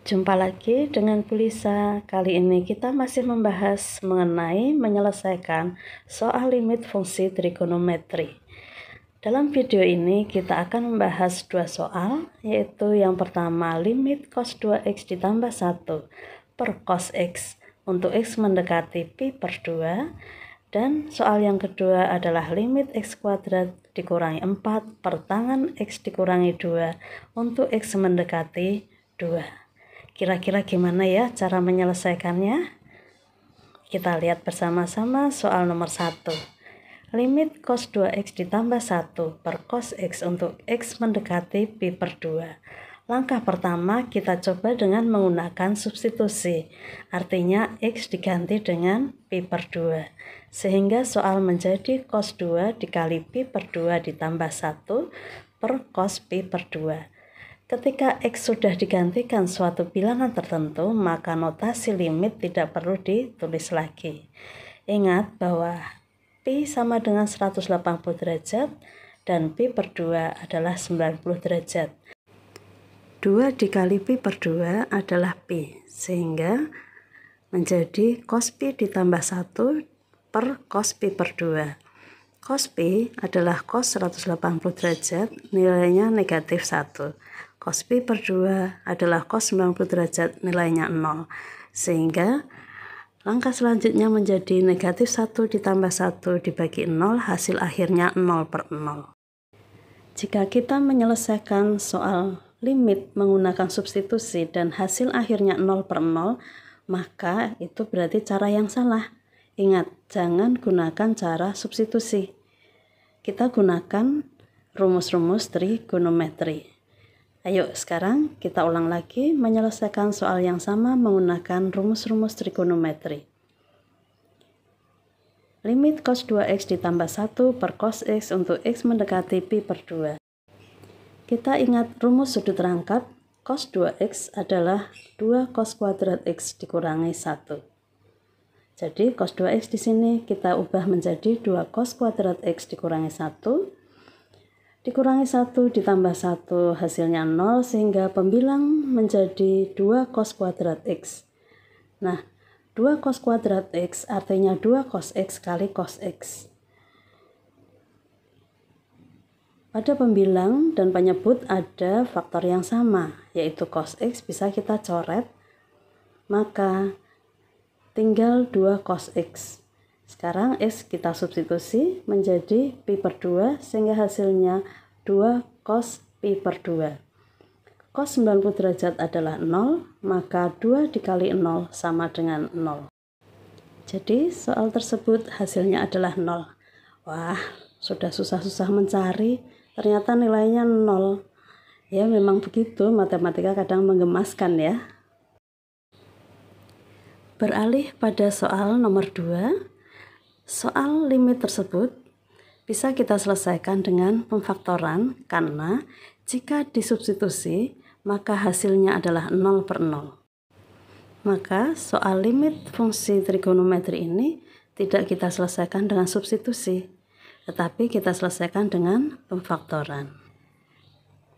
Jumpa lagi dengan Bu Lisa. Kali ini kita masih membahas mengenai menyelesaikan soal limit fungsi trigonometri. Dalam video ini kita akan membahas dua soal, yaitu yang pertama limit cos 2x ditambah 1 per cos x untuk x mendekati pi per 2, dan soal yang kedua adalah limit x kuadrat dikurangi 4 per tangan x dikurangi 2 untuk x mendekati 2. Kira-kira gimana ya cara menyelesaikannya? Kita lihat bersama-sama soal nomor 1. Limit cos 2x ditambah 1 per cos x untuk x mendekati pi per 2. Langkah pertama kita coba dengan menggunakan substitusi. Artinya x diganti dengan pi per 2. Sehingga soal menjadi cos 2 dikali pi per 2 ditambah 1 per cos pi per 2. Ketika x sudah digantikan suatu bilangan tertentu, maka notasi limit tidak perlu ditulis lagi. Ingat bahwa pi sama dengan 180 derajat dan pi per 2 adalah 90 derajat. 2 dikali pi per 2 adalah pi, sehingga menjadi cos pi ditambah 1 per cos pi per 2. Cos pi adalah cos 180 derajat, nilainya negatif 1. Cos pi per 2 adalah cos 90 derajat, nilainya 0. Sehingga langkah selanjutnya menjadi negatif 1 ditambah 1 dibagi 0, hasil akhirnya 0 per 0. Jika kita menyelesaikan soal limit menggunakan substitusi dan hasil akhirnya 0 per 0, maka itu berarti cara yang salah. Ingat, jangan gunakan cara substitusi. Kita gunakan rumus-rumus trigonometri. Ayo sekarang kita ulang lagi menyelesaikan soal yang sama menggunakan rumus-rumus trigonometri. Limit cos 2x ditambah 1 per cos x untuk x mendekati pi per 2. Kita ingat rumus sudut rangkap, cos 2x adalah 2 cos kuadrat x dikurangi 1. Jadi cos 2x di sini kita ubah menjadi 2 cos kuadrat x dikurangi 1. Dikurangi 1 ditambah 1 hasilnya 0, sehingga pembilang menjadi 2 cos kuadrat x. Nah, 2 cos kuadrat x artinya 2 cos x kali cos x. Pada pembilang dan penyebut ada faktor yang sama, yaitu cos x bisa kita coret, maka tinggal 2 cos x. Sekarang x kita substitusi menjadi pi per 2, sehingga hasilnya 2 cos pi per 2. Cos 90 derajat adalah 0, maka 2 dikali 0 sama dengan 0. Jadi soal tersebut hasilnya adalah 0. Wah, sudah susah-susah mencari, ternyata nilainya 0. Ya memang begitu, matematika kadang menggemaskan ya. Beralih pada soal nomor 2. Soal limit tersebut bisa kita selesaikan dengan pemfaktoran, karena jika disubstitusi maka hasilnya adalah 0 per 0. Maka soal limit fungsi trigonometri ini tidak kita selesaikan dengan substitusi, tetapi kita selesaikan dengan pemfaktoran.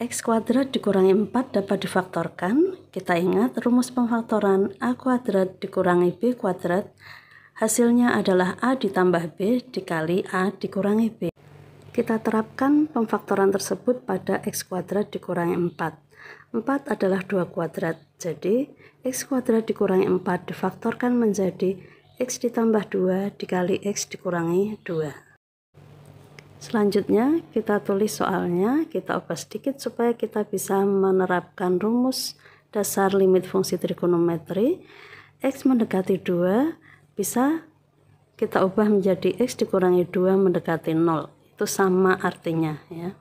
X kuadrat dikurangi 4 dapat difaktorkan. Kita ingat rumus pemfaktoran A kuadrat dikurangi B kuadrat, hasilnya adalah A ditambah B dikali A dikurangi B. Kita terapkan pemfaktoran tersebut pada X kuadrat dikurangi 4. 4 adalah 2 kuadrat, jadi X kuadrat dikurangi 4 difaktorkan menjadi X ditambah 2 dikali X dikurangi 2. Selanjutnya kita tulis soalnya, kita ubah sedikit supaya kita bisa menerapkan rumus dasar limit fungsi trigonometri. X mendekati 2 bisa kita ubah menjadi x dikurangi 2 mendekati 0. Itu sama artinya ya.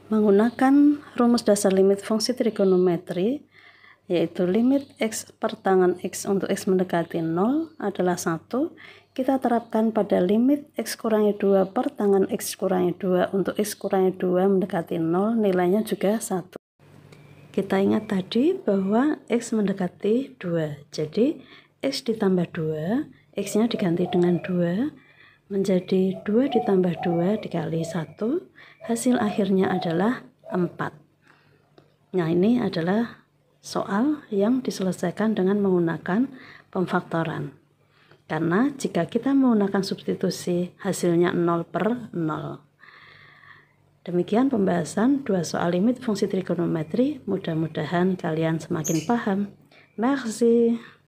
Menggunakan rumus dasar limit fungsi trigonometri, yaitu limit x per tangan x untuk x mendekati 0 adalah 1, kita terapkan pada limit x kurangi 2 per tangan x kurangi 2 untuk x kurangi 2 mendekati 0, nilainya juga 1. Kita ingat tadi bahwa x mendekati 2, jadi x ditambah 2, x-nya diganti dengan 2, menjadi 2 ditambah 2 dikali 1, hasil akhirnya adalah 4. Nah, ini adalah soal yang diselesaikan dengan menggunakan pemfaktoran. Karena jika kita menggunakan substitusi, hasilnya 0/0. Demikian pembahasan 2 soal limit fungsi trigonometri. Mudah-mudahan kalian semakin paham. Merci.